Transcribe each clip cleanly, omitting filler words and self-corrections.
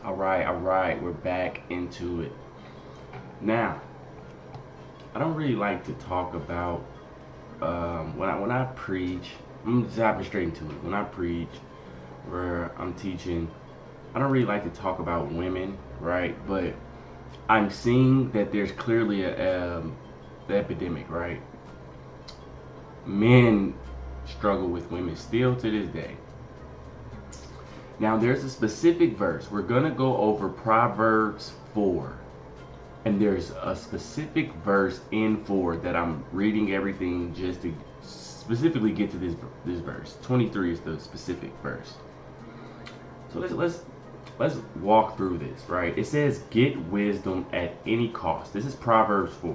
All right, we're back into it. Now, I don't really like to talk about when I preach. I'm just hopping straight into it. When I preach, where I'm teaching, I don't really like to talk about women, right? But I'm seeing that there's clearly the epidemic, right? Men struggle with women still to this day. Now, there's a specific verse. We're going to go over Proverbs 4. And there's a specific verse in 4 that I'm reading everything just to specifically get to this verse. 23 is the specific verse. So let's walk through this, right? It says, "Get wisdom at any cost." This is Proverbs 4.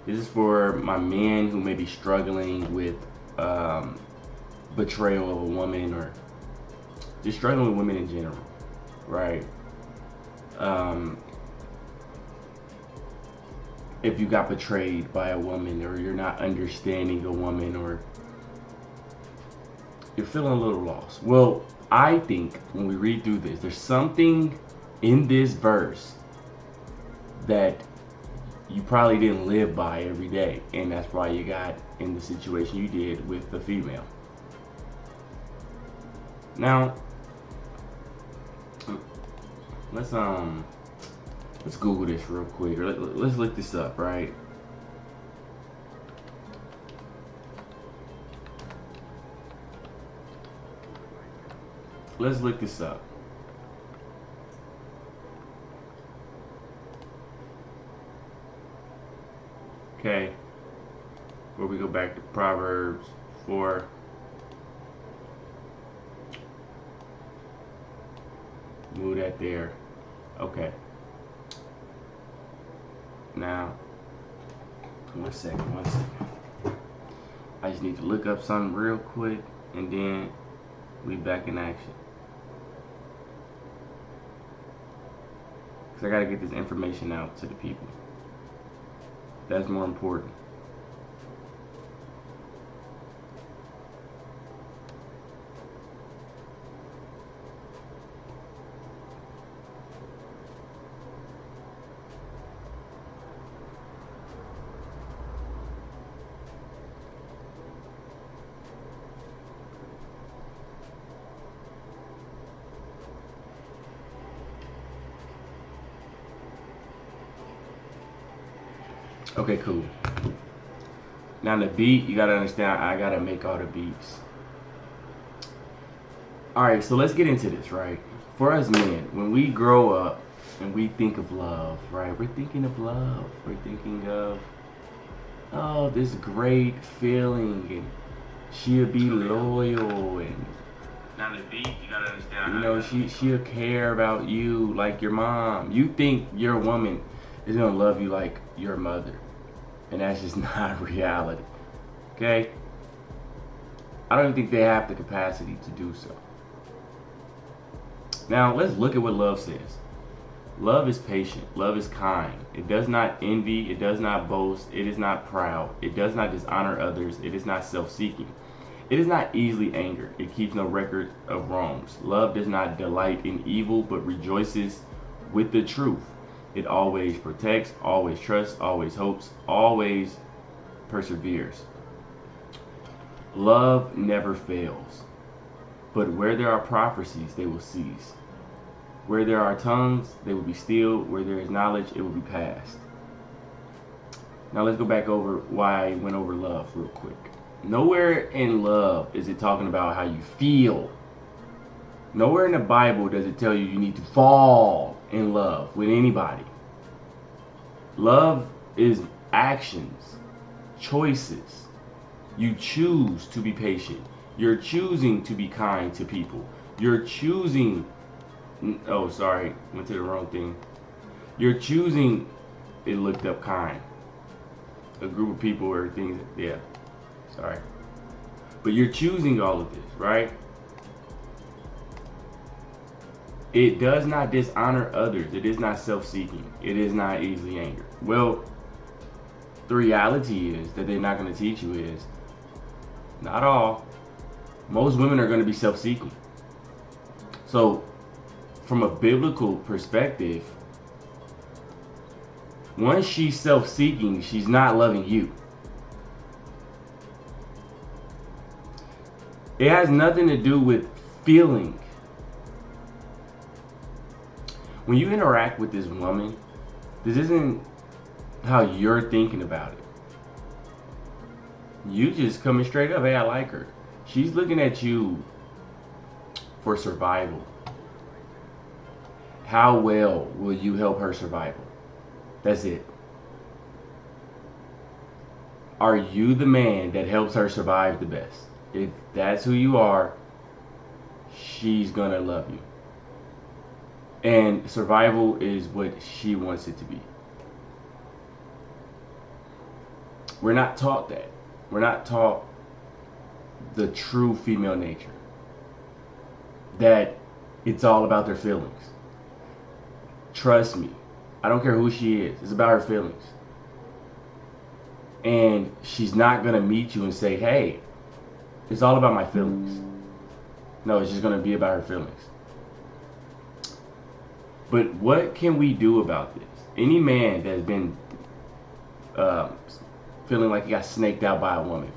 This is for my men who may be struggling with betrayal of a woman, or just struggling with women in general, right? If you got betrayed by a woman, or you're not understanding a woman, or you're feeling a little lost. Well, I think when we read through this, there's something in this verse that you probably didn't live by every day, and that's why you got in the situation you did with the female. Now, let's Google this real quick. Let's look this up, right? Let's look this up. Okay. Where we go back to Proverbs 4. Move that there. Okay. Now, one second. I just need to look up something real quick, and then we back in action. Because I got to get this information out to the people. That's more important. Okay, cool. Now the beat, you gotta understand, I gotta make all the beats. Alright, so let's get into this, right? For us men, when we grow up and we think of love, right? We're thinking of love. We're thinking of, oh, this great feeling, and she'll be loyal, and now the beat, you gotta understand, you know, she'll care about you like your mom. You think your woman is gonna love you like your mother, and that's just not reality. Okay? I don't even think they have the capacity to do so. Now let's look at what love says. Love is patient. Love is kind. It does not envy. It does not boast. It is not proud. It does not dishonor others. It is not self-seeking. It is not easily angered. It keeps no record of wrongs. Love does not delight in evil, but rejoices with the truth. It always protects, always trusts, always hopes, always perseveres. Love never fails. But where there are prophecies, they will cease. Where there are tongues, they will be stilled. Where there is knowledge, it will be past. Now let's go back over why I went over love real quick. Nowhere in love is it talking about how you feel. Nowhere in the Bible does it tell you you need to fall in love with anybody. Love is actions, choices. You choose to be patient. You're choosing to be kind to people. You're choosing, oh sorry, went to the wrong thing. You're choosing, it looked up kind. A group of people or things, yeah, sorry. But you're choosing all of this, right? It does not dishonor others. It is not self-seeking. It is not easily angered. Well, the reality is that they're not going to teach you is, not all. Most women are going to be self-seeking. So from a biblical perspective, once she's self-seeking, she's not loving you. It has nothing to do with feeling. When you interact with this woman, this isn't how you're thinking about it. You just coming straight up, hey, I like her. She's looking at you for survival. How well will you help her survival? That's it. Are you the man that helps her survive the best? If that's who you are, she's gonna love you. And survival is what she wants it to be. We're not taught that. We're not taught the true female nature. That it's all about their feelings. Trust me. I don't care who she is. It's about her feelings. And she's not going to meet you and say, hey, it's all about my feelings. No, it's just going to be about her feelings. But what can we do about this? Any man that's been feeling like he got snaked out by a woman,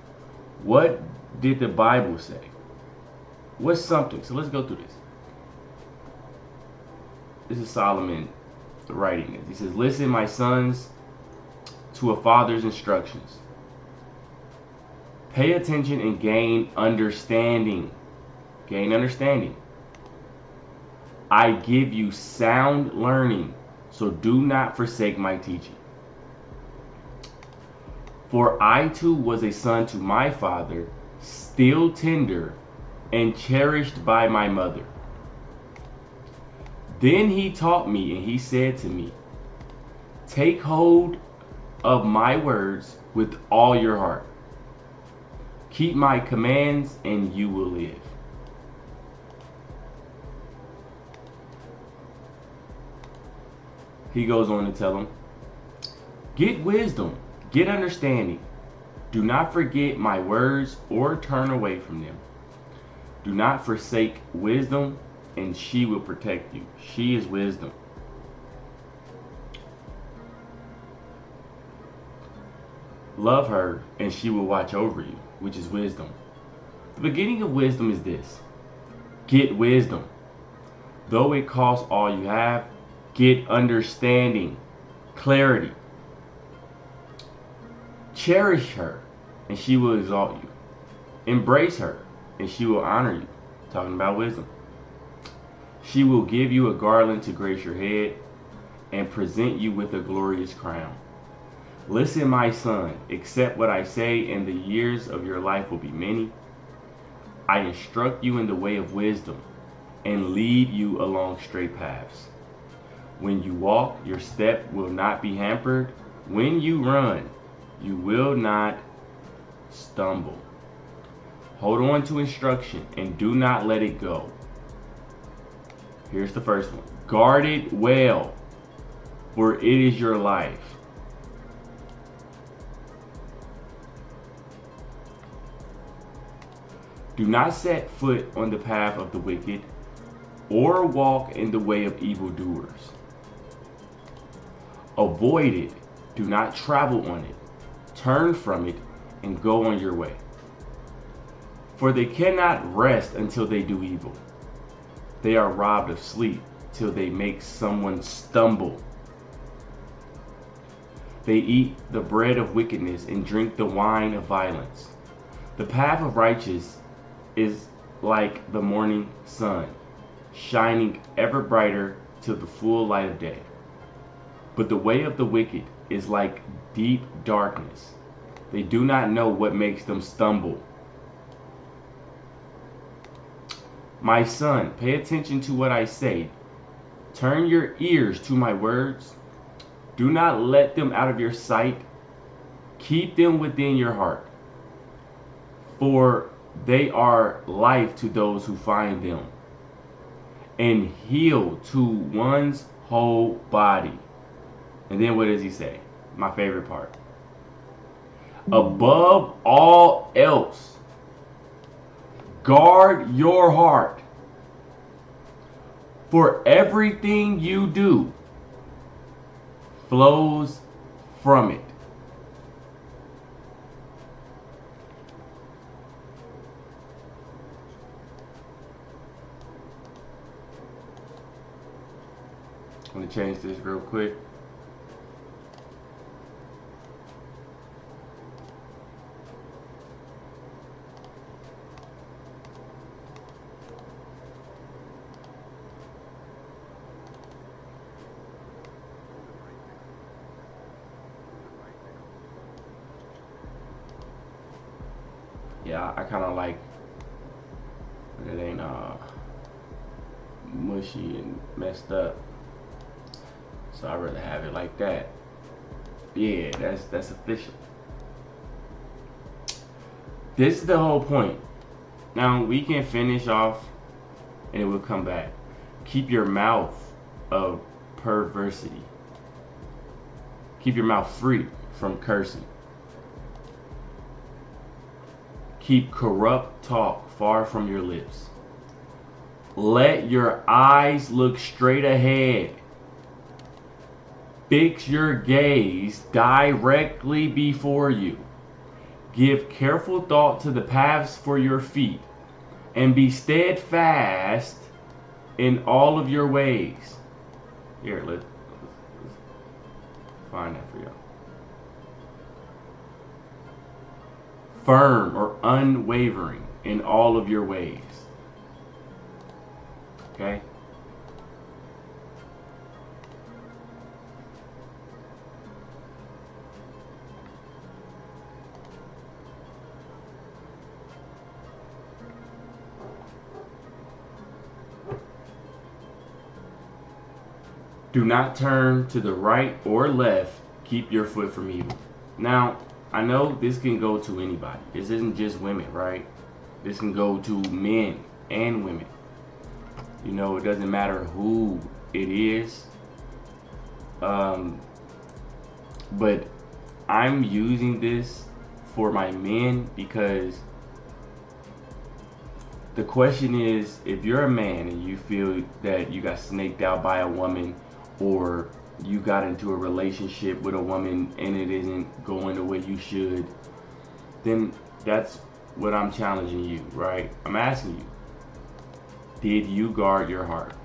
what did the Bible say? What's something? So let's go through this. This is Solomon writing this. He says, listen, my sons, to a father's instructions. Pay attention and gain understanding. Gain understanding. I give you sound learning, so do not forsake my teaching. For I too was a son to my father, still tender and cherished by my mother. Then he taught me, and he said to me, take hold of my words with all your heart. Keep my commands, and you will live. He goes on to tell him, get wisdom, get understanding. Do not forget my words or turn away from them. Do not forsake wisdom, and she will protect you. She is wisdom. Love her, and she will watch over you, which is wisdom. The beginning of wisdom is this. Get wisdom. Though it costs all you have, get understanding, clarity. Cherish her, and she will exalt you. Embrace her, and she will honor you. Talking about wisdom. She will give you a garland to grace your head and present you with a glorious crown. Listen, my son, accept what I say, and the years of your life will be many. I instruct you in the way of wisdom and lead you along straight paths. When you walk, your step will not be hampered. When you run, you will not stumble. Hold on to instruction and do not let it go. Here's the first one. Guard it well, for it is your life. Do not set foot on the path of the wicked, or walk in the way of evildoers. Avoid it. Do not travel on it. Turn from it and go on your way. For they cannot rest until they do evil. They are robbed of sleep till they make someone stumble. They eat the bread of wickedness and drink the wine of violence. The path of righteous is like the morning sun, shining ever brighter till the full light of day. But the way of the wicked is like deep darkness. They do not know what makes them stumble. My son, pay attention to what I say. Turn your ears to my words. Do not let them out of your sight. Keep them within your heart. For they are life to those who find them, and heal to one's whole body. And then what does he say? My favorite part. Above all else, guard your heart, For everything you do flows from it. I'm going to change this real quick. Yeah, I kind of like it ain't mushy and messed up, so I'd rather have it like that. Yeah, that's official. This is the whole point. Now we can finish off and it will come back. Keep your mouth of perversity. Keep your mouth free from cursing. Keep corrupt talk far from your lips. Let your eyes look straight ahead. Fix your gaze directly before you. Give careful thought to the paths for your feet, and be steadfast in all of your ways. Here, let's find that for y'all. Firm or unwavering in all of your ways. Okay? Do not turn to the right or left. Keep your foot from evil. Now, I know this can go to anybody. This isn't just women, right? This can go to men and women. You know, it doesn't matter who it is. But I'm using this for my men because the question is, if you're a man and you feel that you got snaked out by a woman, or you got into a relationship with a woman and it isn't going the way you should, then that's what I'm challenging you, right? I'm asking you, did you guard your heart?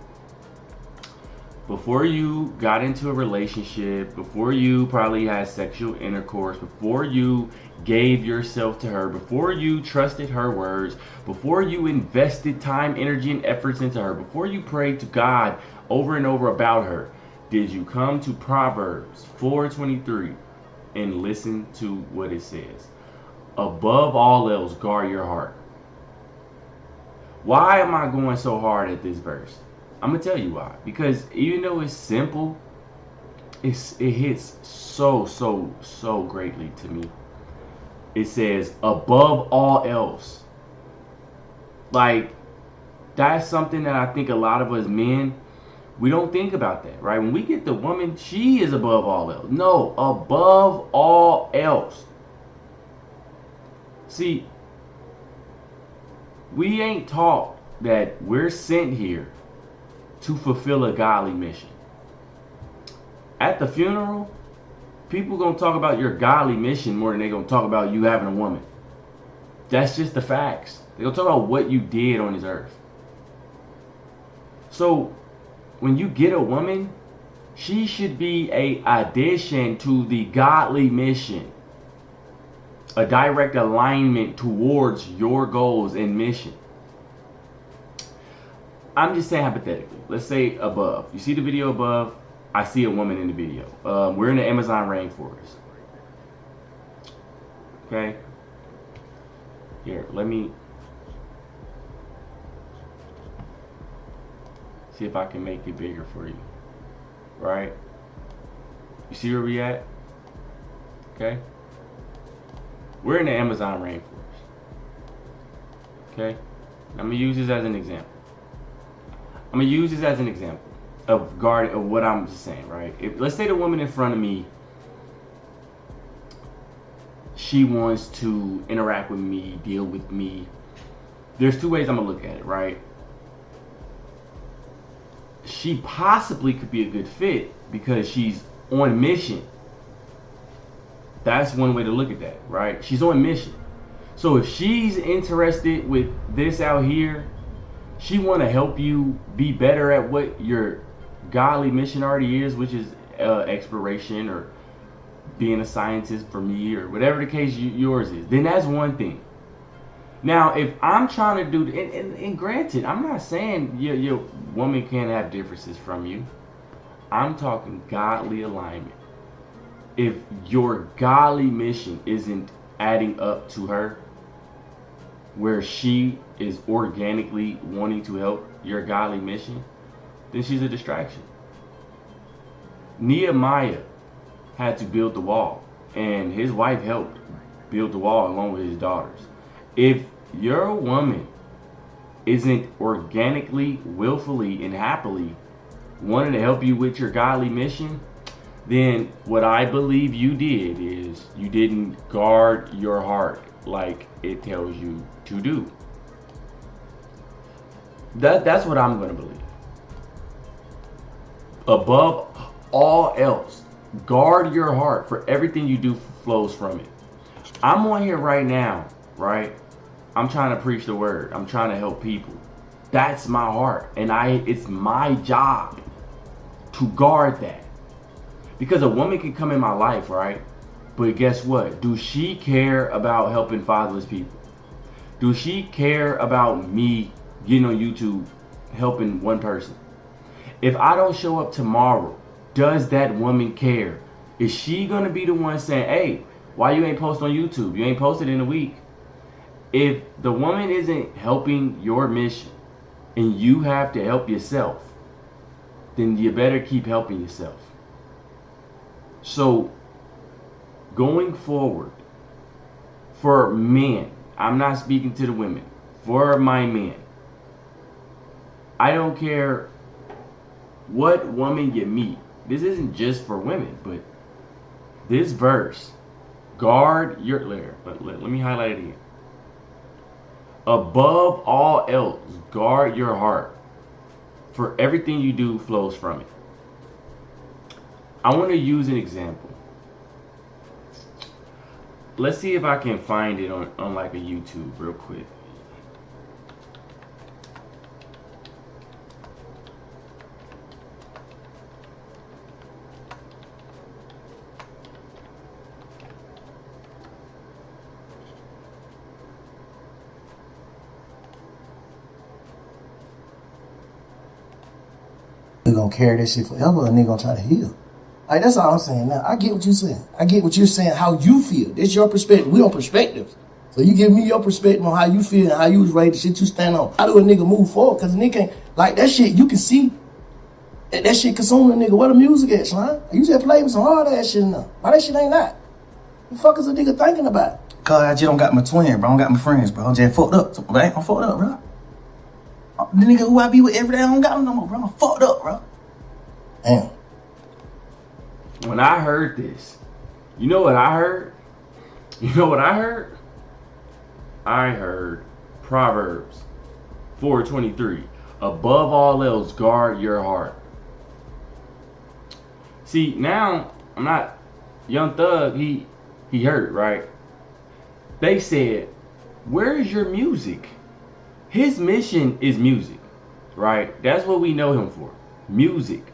Before you got into a relationship, before you probably had sexual intercourse, before you gave yourself to her, before you trusted her words, before you invested time, energy, and efforts into her, before you prayed to God over and over about her, did you come to Proverbs 4:23 and listen to what it says? Above all else, guard your heart. Why am I going so hard at this verse? I'm going to tell you why. Because even though it's simple, it hits so greatly to me. It says, above all else. Like, that's something that I think a lot of us men, we don't think about that, right? When we get the woman, she is above all else. No, above all else. See, we ain't taught that we're sent here to fulfill a godly mission. At the funeral, people gonna talk about your godly mission more than they gonna talk about you having a woman. That's just the facts. They gonna talk about what you did on this earth. So, when you get a woman, she should be a addition to the godly mission. A direct alignment towards your goals and mission. I'm just saying hypothetically. Let's say above. You see the video above? I see a woman in the video. We're in the Amazon rainforest. Okay? Here, let me see if I can make it bigger for you. Right? You see where we at? Okay? We're in the Amazon rainforest. Okay? I'm going to use this as an example. I'm going to use this as an example of what I'm just saying, right? Let's say the woman in front of me, she wants to interact with me, deal with me. There's two ways I'm going to look at it, right? she possibly could be a good fit because she's on mission. That's one way to look at that, right? She's on mission. So if she's interested with this out here, she want to help you be better at what your godly mission already is, which is exploration or being a scientist for me or whatever the case yours is, then that's one thing. Now, if I'm trying to do, and granted, I'm not saying your woman can't have differences from you. I'm talking godly alignment. If your godly mission isn't adding up to her, where she is organically wanting to help your godly mission, then she's a distraction. Nehemiah had to build the wall, and his wife helped build the wall along with his daughters. If your woman isn't organically, willfully, and happily wanting to help you with your godly mission, then what I believe you did is you didn't guard your heart like it tells you to do. That's what I'm going to believe. Above all else, guard your heart, for everything you do flows from it. I'm on here right now, right? I'm trying to preach the word. I'm trying to help people. That's my heart, and it's my job to guard that. Because a woman can come in my life, right? But guess what? Do she care about helping fatherless people? Do she care about me getting on YouTube helping one person? If I don't show up tomorrow, does that woman care? Is she going to be the one saying, hey, why you ain't post on YouTube? You ain't posted in a week. If the woman isn't helping your mission and you have to help yourself, then you better keep helping yourself. So going forward, for men, I'm not speaking to the women, for my men, I don't care what woman you meet. This isn't just for women, but this verse, guard your, let me highlight it again. Above all else, guard your heart, for everything you do flows from it. I want to use an example. Let's see if I can find it on like a YouTube real quick. You're gonna carry that shit forever and they're gonna try to heal. Like, that's all I'm saying. Now, I get what you're saying. I get what you're saying, how you feel. It's your perspective. We on perspectives. So you give me your perspective on how you feel and how you was raised, the shit you stand on. How do a nigga move forward? Because a nigga can't, like, that shit, you can see that shit consuming a nigga. Where the music at, son? You just play with some hard ass shit now. Why that shit ain't that? The fuck is a nigga thinking about? Cause I just don't got my twin, bro. I don't got my friends, bro. I'm just fucked up. So, I'm fucked up, bro. The nigga who I be with every day, I don't got him no more, bro. I'm fucked up, bro. Damn. When I heard this, you know what I heard? You know what I heard? I heard Proverbs 4:23. Above all else, guard your heart. See, now, I'm not, Young Thug, he heard, right? They said, where is your music? His mission is music, right? That's what we know him for, music.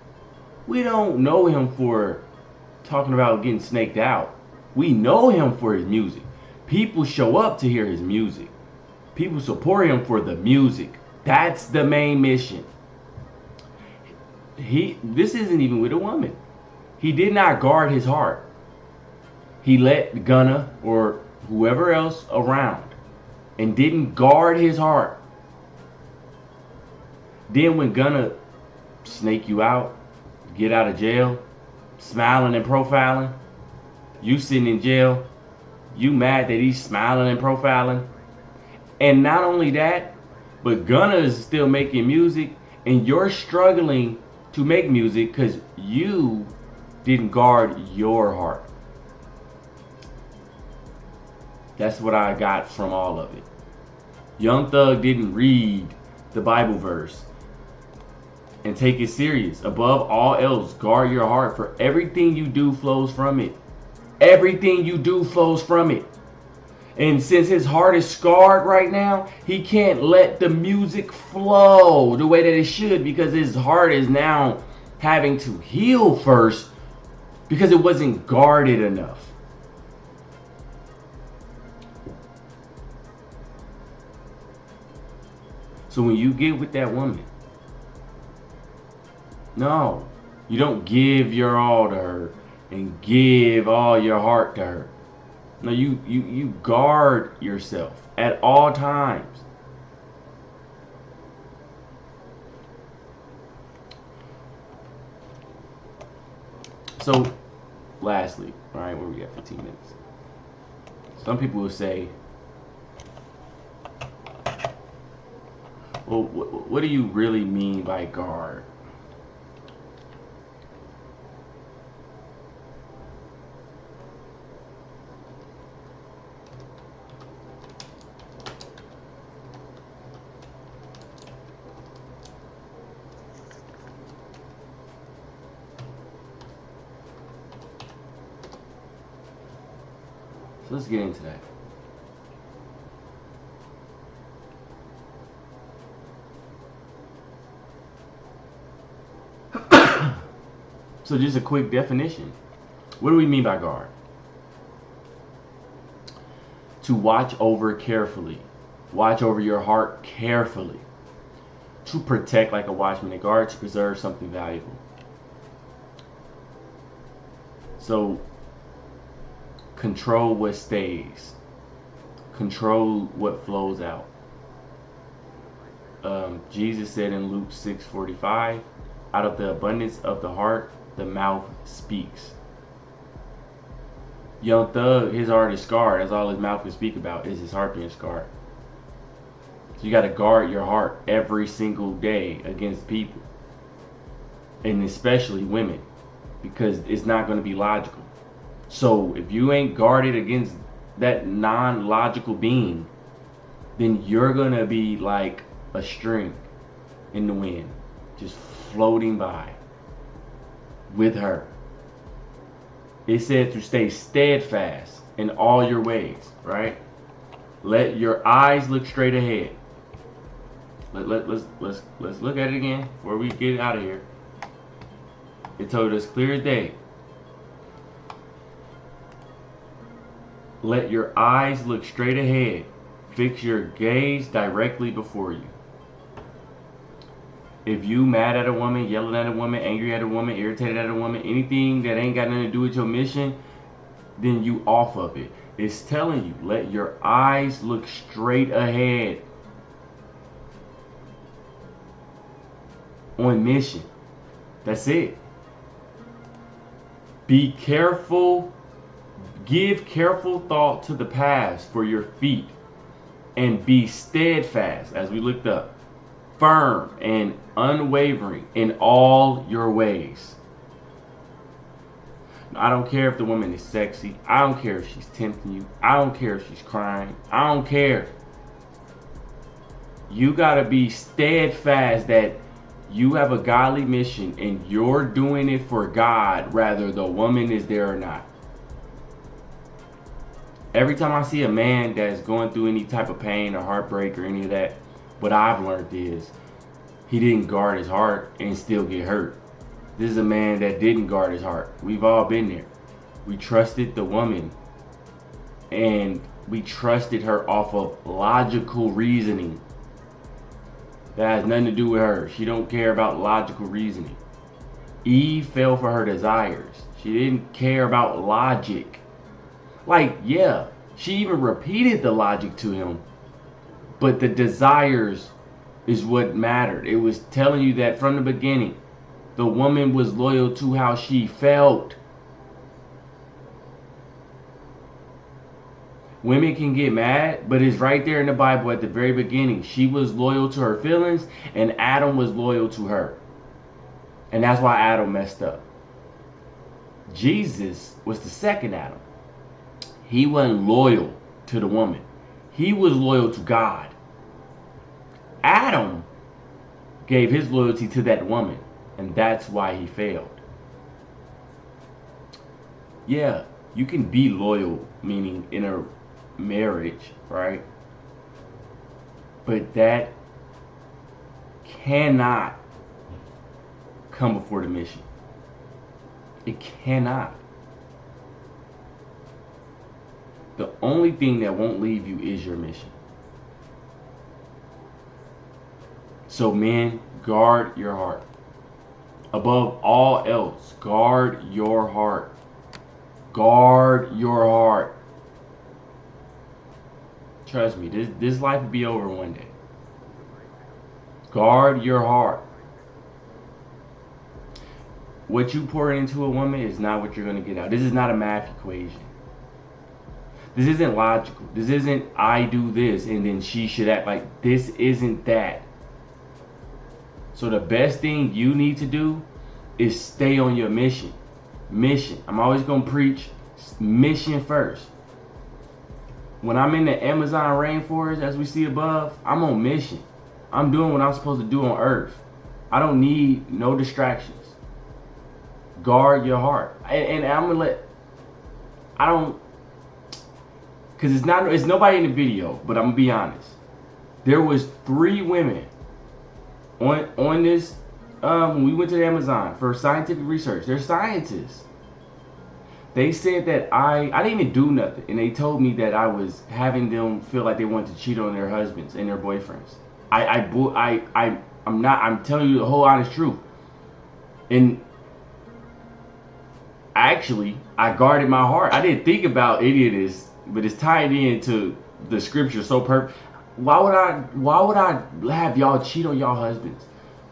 We don't know him for talking about getting snaked out. We know him for his music. People show up to hear his music. People support him for the music. That's the main mission. This isn't even with a woman. He did not guard his heart. He let Gunna or whoever else around and didn't guard his heart. Then when Gunna snake you out, get out of jail, smiling and profiling, you sitting in jail, you mad that he's smiling and profiling. And not only that, but Gunna is still making music and you're struggling to make music because you didn't guard your heart. That's what I got from all of it. Young Thug didn't read the Bible verse and take it serious. Above all else, guard your heart, for everything you do flows from it. Everything you do flows from it. And since his heart is scarred right now, he can't let the music flow the way that it should, because his heart is now having to heal first because it wasn't guarded enough. So when you get with that woman, no, you don't give your all to her and give all your heart to her. No, you guard yourself at all times. So, lastly, all right, where we at? 15 minutes. Some people will say, well, what do you really mean by guard? So let's get into that. So just a quick definition. What do we mean by guard? To watch over carefully. Watch over your heart carefully. To protect like a watchman and guard, to preserve something valuable. So control what stays. Control what flows out. Jesus said in Luke 6:45, out of the abundance of the heart, the mouth speaks. Young Thug, his heart is scarred. That's all his mouth can speak about, is his heart being scarred. So you got to guard your heart every single day against people. And especially women. Because it's not going to be logical. So if you ain't guarded against that non-logical being, then you're going to be like a string in the wind, just floating by with her. It said to stay steadfast in all your ways, right? Let your eyes look straight ahead. Let's look at it again before we get out of here. It told us clear as day. Let your eyes look straight ahead. Fix your gaze directly before you. If you mad at a woman, yelling at a woman, angry at a woman, irritated at a woman, anything that ain't got nothing to do with your mission, then you off of it. It's telling you, let your eyes look straight ahead. On mission. That's it. Be careful. Give careful thought to the paths for your feet. And be steadfast, as we looked up. Firm and unwavering in all your ways. I don't care if the woman is sexy. I don't care if she's tempting you. I don't care if she's crying. I don't care. You gotta be steadfast that you have a godly mission and you're doing it for God, rather the woman is there or not. Every time I see a man that's going through any type of pain or heartbreak or any of that, what I've learned is he didn't guard his heart and still get hurt. This is a man that didn't guard his heart. We've all been there. We trusted the woman and we trusted her off of logical reasoning. That has nothing to do with her. She don't care about logical reasoning. Eve fell for her desires. She didn't care about logic. Like, yeah, she even repeated the logic to him. But the desires is what mattered. It was telling you that from the beginning, the woman was loyal to how she felt. Women can get mad, but it's right there in the Bible at the very beginning. She was loyal to her feelings, and Adam was loyal to her. And that's why Adam messed up. Jesus was the second Adam. He wasn't loyal to the woman. He was loyal to God. Adam gave his loyalty to that woman, and that's why he failed. Yeah, you can be loyal, meaning in a marriage, right? But that cannot come before the mission. It cannot. The only thing that won't leave you is your mission. So men, guard your heart. Above all else, guard your heart. Guard your heart. Trust me, this life will be over one day. Guard your heart. What you pour into a woman is not what you're going to get out. This is not a math equation. This isn't logical. This isn't I do this and then she should act like this. Isn't that. So the best thing you need to do is stay on your mission. Mission. I'm always going to preach mission first. When I'm in the Amazon rainforest, as we see above, I'm on mission. I'm doing what I'm supposed to do on earth. I don't need no distractions. Guard your heart. And I'm going to let, I don't, because it's nobody in the video, but I'm going to be honest. There was 3 women on this, when we went to the Amazon for scientific research. They're scientists. They said that I didn't even do nothing, and they told me that I was having them feel like they wanted to cheat on their husbands and their boyfriends. I'm telling you the whole honest truth. And actually, I guarded my heart. I didn't think about any of this, but it's tied into the scripture so perfect. Why would I have y'all cheat on y'all husbands?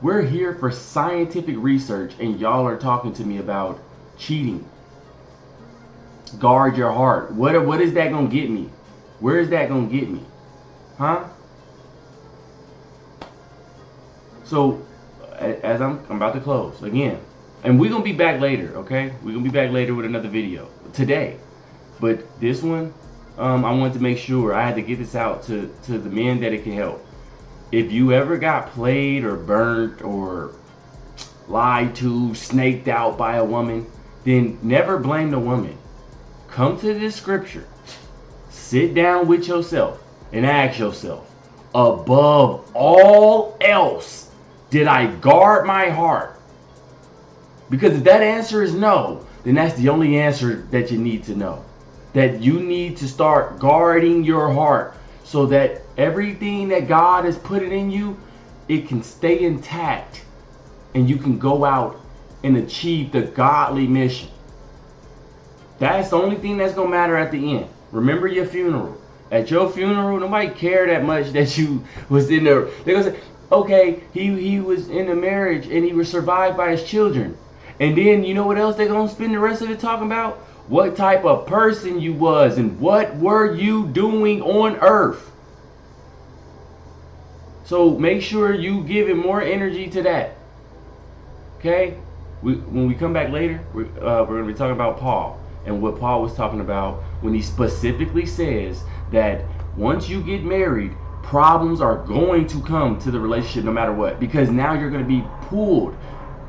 We're here for scientific research, and y'all are talking to me about cheating. Guard your heart. What is that gonna get me? Where is that gonna get me? Huh? So, as I'm about to close again, and we're gonna be back later, okay? We're gonna be back later with another video today, but this one, I wanted to make sure I had to get this out to the men that it can help. If you ever got played or burnt or lied to, snaked out by a woman, then never blame the woman. Come to this scripture, sit down with yourself and ask yourself, above all else, did I guard my heart? Because if that answer is no, then that's the only answer that you need to know. That you need to start guarding your heart so that everything that God has put it in you, it can stay intact and you can go out and achieve the godly mission. That's the only thing that's going to matter at the end. Remember your funeral. At your funeral, nobody cared that much that you was in there. They're going to say, okay, he was in a marriage and he was survived by his children. And then you know what else they're going to spend the rest of it talking about? What type of person you was and what were you doing on earth. So make sure you give it more energy to that. Okay? When we come back later, we're going to be talking about Paul. And what Paul was talking about when he specifically says that once you get married, problems are going to come to the relationship no matter what. Because now you're going to be pulled.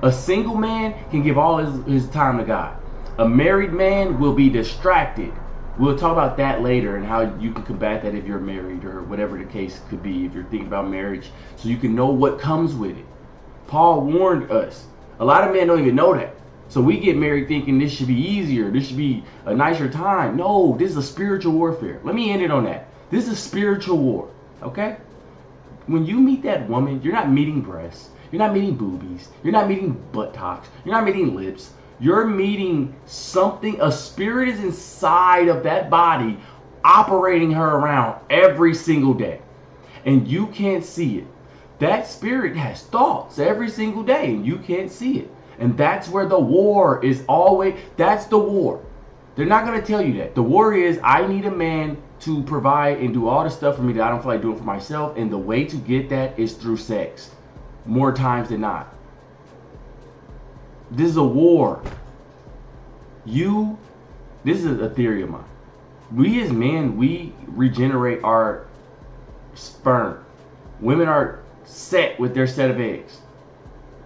A single man can give all his time to God. A married man will be distracted. We'll talk about that later and how you can combat that if you're married or whatever the case could be if you're thinking about marriage. So you can know what comes with it. Paul warned us. A lot of men don't even know that. So we get married thinking this should be easier. This should be a nicer time. No, this is a spiritual warfare. Let me end it on that. This is a spiritual war. Okay? When you meet that woman, you're not meeting breasts. You're not meeting boobies. You're not meeting buttocks. You're not meeting lips. You're meeting something. A spirit is inside of that body operating her around every single day. And you can't see it. That spirit has thoughts every single day and you can't see it. And that's where the war is always. That's the war. They're not going to tell you that. The war is I need a man to provide and do all the stuff for me that I don't feel like doing for myself. And the way to get that is through sex. More times than not. This is a war. This is a theory of mine. We as men, we regenerate our sperm. Women are set with their set of eggs.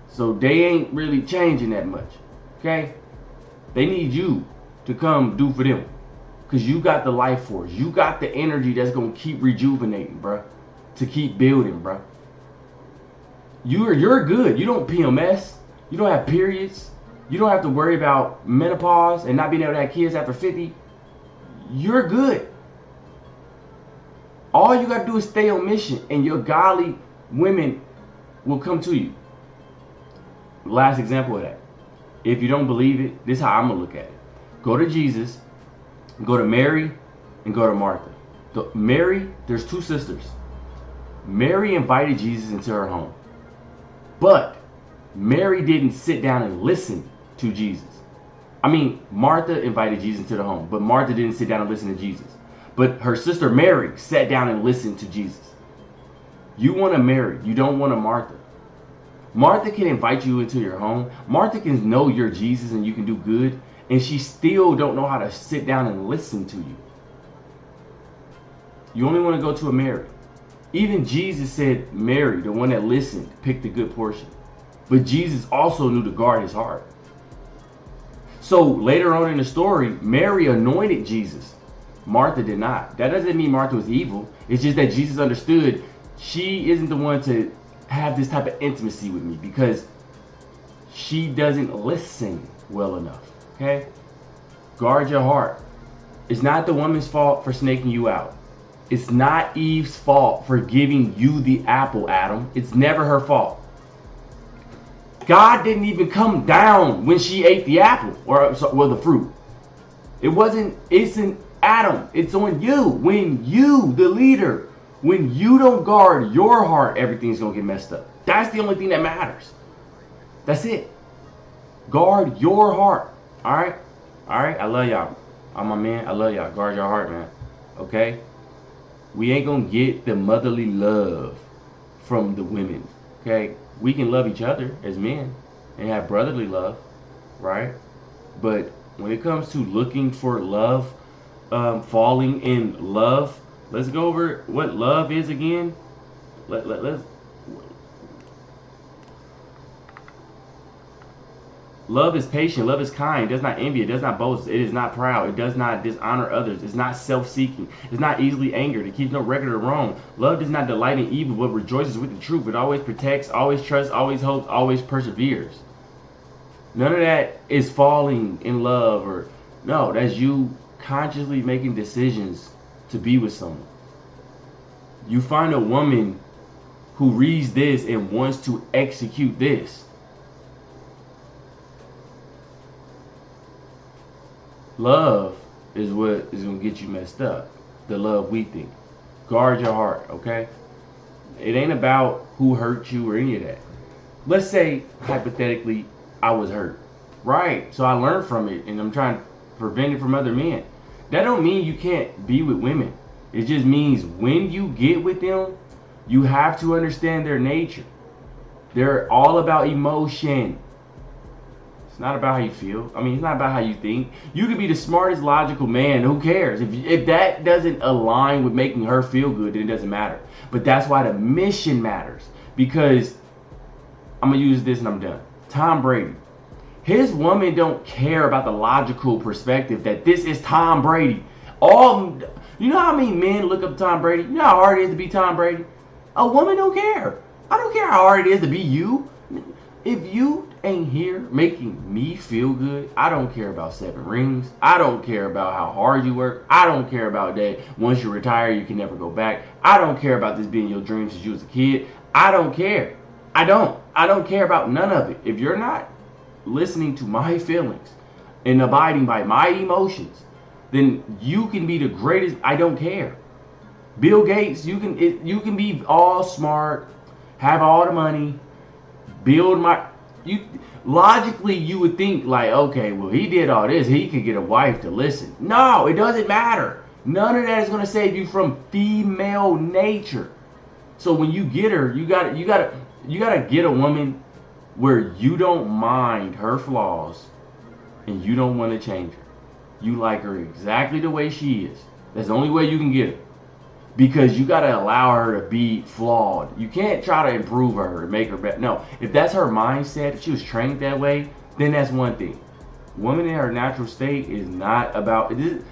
So they ain't really changing that much. Okay? They need you to come do for them. Because you got the life force. You got the energy that's going to keep rejuvenating, bruh. To keep building, bruh. You're good. You don't PMS. You don't have periods. You don't have to worry about menopause and not being able to have kids after 50. You're good. All you got to do is stay on mission, and your godly women will come to you. Last example of that. If you don't believe it, this is how I'm going to look at it. Go to Jesus, go to Mary, and go to Martha. Mary, there's two sisters. Mary invited Jesus into her home. But Mary didn't sit down and listen to Jesus. Martha invited Jesus into the home, but Martha didn't sit down and listen to Jesus. But her sister Mary sat down and listened to Jesus. You want a Mary, you don't want a Martha. Martha can invite you into your home. Martha can know you're Jesus and you can do good, and she still don't know how to sit down and listen to you. You only want to go to a Mary. Even Jesus said Mary, the one that listened, picked a good portion. But Jesus also knew to guard his heart. So later on in the story, Mary anointed Jesus. Martha did not. That doesn't mean Martha was evil. It's just that Jesus understood she isn't the one to have this type of intimacy with me because she doesn't listen well enough. Okay? Guard your heart. It's not the woman's fault for snaking you out. It's not Eve's fault for giving you the apple, Adam. It's never her fault. God didn't even come down when she ate the apple or the fruit. It's an Adam. It's on you. When you, the leader, when you don't guard your heart, everything's going to get messed up. That's the only thing that matters. That's it. Guard your heart. All right? All right? I love y'all. I'm my man. I love y'all. Guard your heart, man. Okay? We ain't going to get the motherly love from the women. Okay? We can love each other as men and have brotherly love, right? But when it comes to looking for love, falling in love, let's go over what love is again. Let's. Love is patient. Love is kind. It does not envy. It does not boast. It is not proud. It does not dishonor others. It's not self-seeking. It's not easily angered. It keeps no record of wrong. Love does not delight in evil, but rejoices with the truth. It always protects, always trusts, always hopes, always perseveres. None of that is falling in love or no. That's you consciously making decisions to be with someone. You find a woman who reads this and wants to execute this. Love is what is going to get you messed up. The love we think. Guard your heart, okay? It ain't about who hurt you or any of that. Let's say, hypothetically, I was hurt. Right. So I learned from it and I'm trying to prevent it from other men. That don't mean you can't be with women. It just means when you get with them, you have to understand their nature. They're all about emotion. It's not about how you feel. It's not about how you think. You could be the smartest, logical man. Who cares? If that doesn't align with making her feel good, then it doesn't matter. But that's why the mission matters. Because, I'm going to use this and I'm done. Tom Brady. His woman don't care about the logical perspective that this is Tom Brady. You know how many men look up Tom Brady? You know how hard it is to be Tom Brady? A woman don't care. I don't care how hard it is to be you. If you ain't here making me feel good, I don't care about 7 rings. I don't care about how hard you work. I don't care about that once you retire you can never go back. I don't care about this being your dream since you was a kid. I don't care. I don't care about none of it. If you're not listening to my feelings and abiding by my emotions, then you can be the greatest. I don't care. Bill Gates, you can be all smart, have all the money, logically you would think like, okay, well, he did all this, he could get a wife to listen. No, it doesn't matter. None of that is going to save you from female nature. So when you get her, you gotta get a woman where you don't mind her flaws and you don't want to change her. You like her exactly the way she is. That's the only way you can get her. because you got to allow her to be flawed. You can't try to improve her and make her better. No, if that's her mindset, if she was trained that way, then that's one thing. Woman in her natural state is not about this.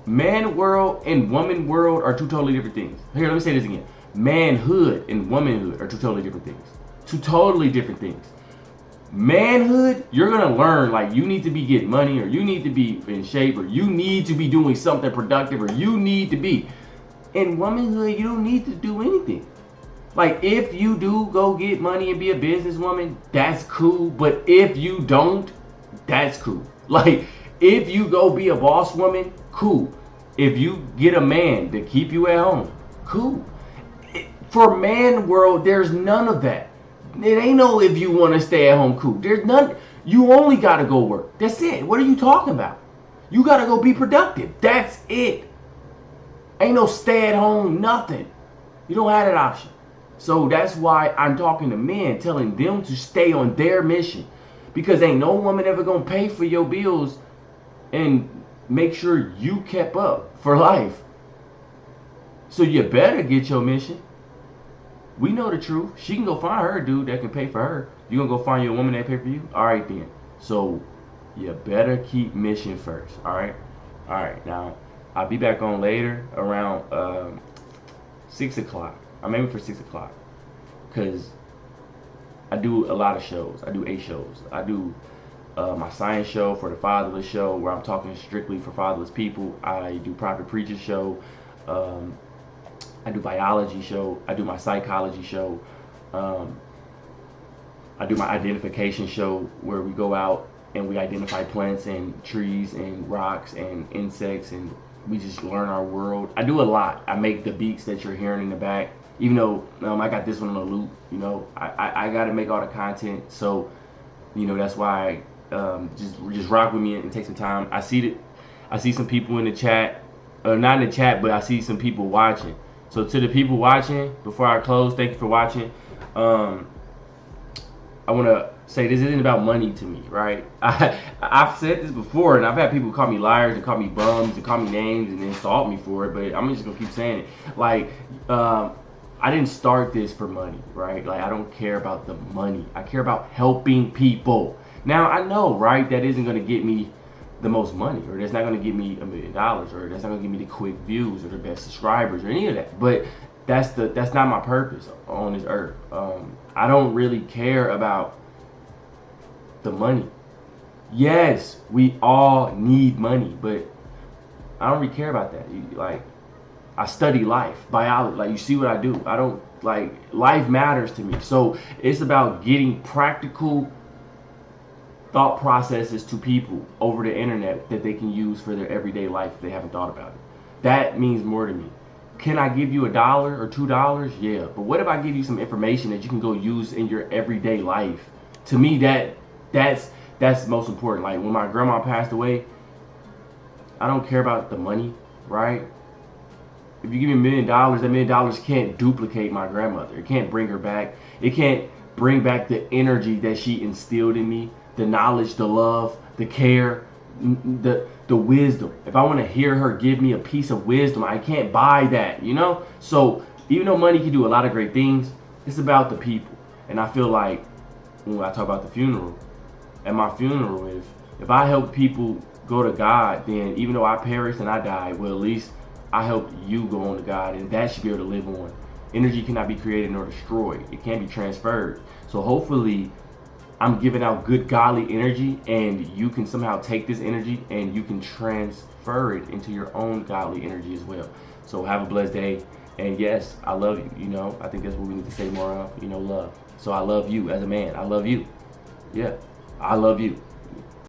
Man world and woman world are two totally different things. Here, let me say this again. Manhood and womanhood are two totally different things. Two totally different things. Manhood, you're gonna learn like you need to be getting money, or you need to be in shape, or you need to be doing something productive, or you need to be. In womanhood, you don't need to do anything. Like, if you do go get money and be a businesswoman, that's cool. But if you don't, that's cool. Like, if you go be a boss woman, cool. If you get a man to keep you at home, cool. For man world, there's none of that. It ain't no if you want to stay at home, cool. There's none. You only got to go work. That's it. What are you talking about? You got to go be productive. That's it. Ain't no stay at home, nothing. You don't have that option. So that's why I'm talking to men, telling them to stay on their mission. Because ain't no woman ever going to pay for your bills and make sure you kept up for life. So you better get your mission. We know the truth. She can go find her a dude that can pay for her. You gonna go find you a woman that pay for you? All right then. So you better keep mission first. All right. All right. Now I'll be back on later around 6 o'clock. I'm aiming for 6 o'clock because I do a lot of shows. I do 8 shows. I do my science show for the fatherless show, where I'm talking strictly for fatherless people. I do private preacher show. I do biology show. I do my psychology show. I do my identification show, where we go out and we identify plants and trees and rocks and insects, and we just learn our world. I do a lot. I make the beats that you're hearing in the back, even though I got this one on a loop. You know, I got to make all the content. So, you know, that's why just rock with me and take some time. I see some people in the chat, not in the chat, but I see some people watching. So to the people watching, before I close, thank you for watching. I want to say this isn't about money to me, right? I've said this before, and I've had people call me liars and call me bums and call me names and insult me for it, but I'm just going to keep saying it. Like, I didn't start this for money, right? Like, I don't care about the money. I care about helping people. Now, I know, right, that isn't going to get me the most money, or that's not going to give me $1 million, or that's not going to give me the quick views or the best subscribers or any of that. But that's not my purpose on this earth. I don't really care about the money. Yes, we all need money, but I don't really care about that. Like, I study life, biology. Like, you see what I do. I don't, like, life matters to me. So it's about getting practical thought processes to people over the internet that they can use for their everyday life if they haven't thought about it. That means more to me. Can I give you $1 or $2? Yeah. But what if I give you some information that you can go use in your everyday life? To me, that's most important. Like, when my grandma passed away, I don't care about the money, right? If you give me $1 million, that $1 million can't duplicate my grandmother. It can't bring her back. It can't bring back the energy that she instilled in me. The knowledge, the love, the care, the wisdom. If I want to hear her give me a piece of wisdom, I can't buy that, you know? So even though money can do a lot of great things, it's about the people. And I feel like when I talk about the funeral, at my funeral, if I help people go to God, then even though I perished and I died, well, at least I helped you go on to God, and that should be able to live on. Energy cannot be created nor destroyed. It can't be transferred. So hopefully I'm giving out good godly energy, and you can somehow take this energy and you can transfer it into your own godly energy as well. So have a blessed day. And yes, I love you. You know, I think that's what we need to say more of, you know, love. So I love you as a man. I love you. Yeah, I love you.